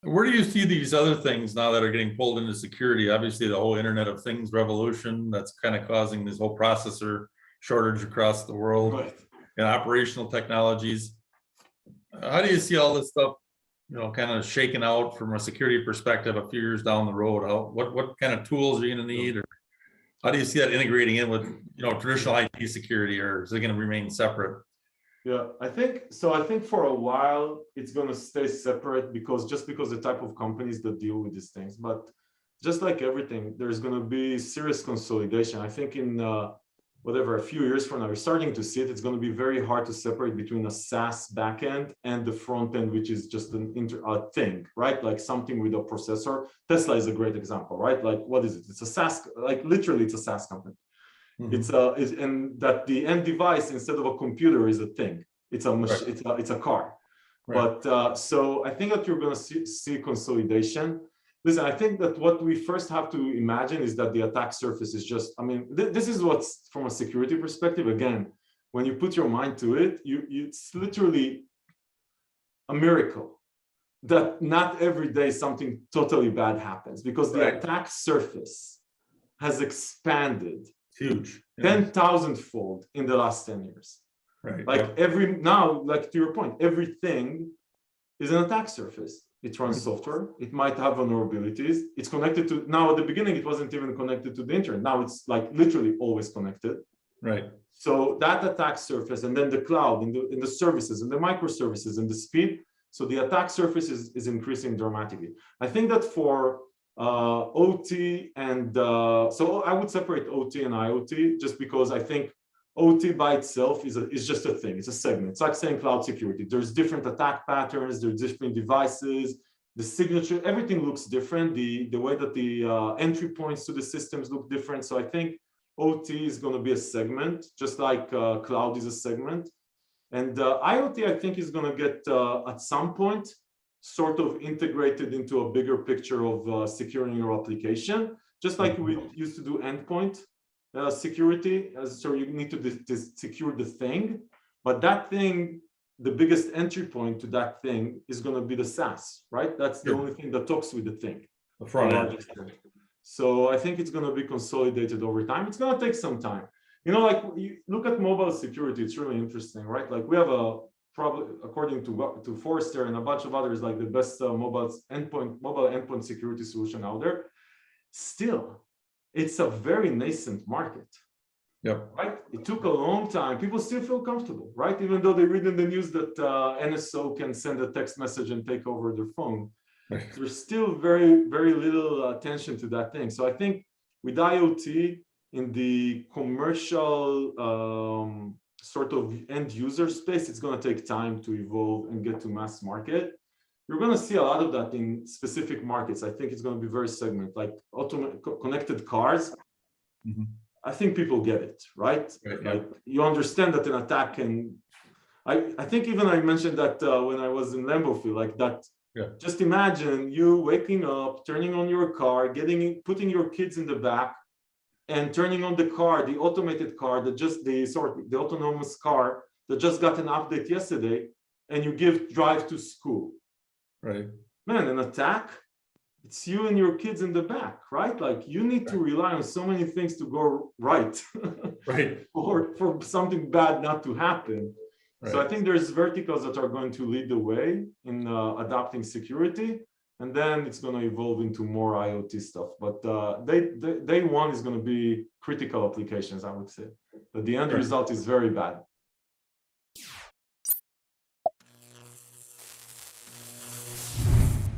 Where do you see these other things now that are getting pulled into security? Obviously, the whole Internet of Things revolution that's kind of causing this whole processor shortage across the world, Right. and operational technologies. How do you see all this stuff, kind of shaken out from a security perspective a few years down the road? What kind of tools are you going to need, or how do you see that integrating in with traditional IT security, or is it going to remain separate? Yeah, I think so. I think for a while it's going to stay separate because the type of companies that deal with these things. But just like everything, there's going to be serious consolidation. I think in a few years from now, we're starting to see it. It's going to be very hard to separate between a SaaS backend and the front end, which is just a thing, right? Like something with a processor. Tesla is a great example, right? Like what is it? It's a SaaS, like literally it's a SaaS company. Mm-hmm. And that the end device instead of a computer is a thing. It's a machine. Right. It's a car. Right. But so I think that you're going to see consolidation. Listen, I think that what we first have to imagine is that the attack surface is just. I mean, this is what's from a security perspective. Again, when you put your mind to it, it's literally a miracle that not every day something totally bad happens because the attack surface has expanded. Huge. 10,000-fold in the last 10 years. Right. Like like to your point, everything is an attack surface. It runs software. It might have vulnerabilities. It's connected to, now at the beginning, it wasn't even connected to the internet. Now it's like literally always connected. Right. So that attack surface, and then the cloud and the services and the microservices and the speed. So the attack surface is increasing dramatically. I think that for OT and so I would separate OT and IoT just because I think OT by itself is just a thing. It's a segment. It's like saying cloud security. There's different attack patterns. There's different devices. The signature, everything looks different. The way that the entry points to the systems look different. So I think OT is going to be a segment, just like cloud is a segment. And IoT, I think, is going to get at some point sort of integrated into a bigger picture of securing your application, just like we used to do endpoint security. So you need to secure the thing, but that thing, the biggest entry point to that thing is going to be the SaaS, right? That's the only thing that talks with the thing. The front end. So I think it's going to be consolidated over time. It's going to take some time. Like you look at mobile security, it's really interesting, right? Like we have probably, according to Forrester and a bunch of others, like the best mobile endpoint security solution out there. Still, it's a very nascent market. Yep. Right? It took a long time. People still feel comfortable, right? Even though they read in the news that NSO can send a text message and take over their phone. There's still very, very little attention to that thing. So I think with IoT in the commercial sort of end user space, it's going to take time to evolve and get to mass market. You're going to see a lot of that in specific markets. I think it's going to be very segmented, like connected cars. Mm-hmm. I think people get it, right? Like you understand that an attack can. I think even I mentioned that when I was in Lambeau Field, like that. Yeah. Just imagine you waking up, turning on your car, putting your kids in the back, and turning on the car, the automated car that just the autonomous car that just got an update yesterday, and you drive to school. Right. Man, an attack, it's you and your kids in the back, right? Like you need to rely on so many things to go right. Right. Or for something bad not to happen. Right. So I think there's verticals that are going to lead the way in adopting security, and then it's going to evolve into more IoT stuff. But day one is going to be critical applications, I would say. But the end result is very bad.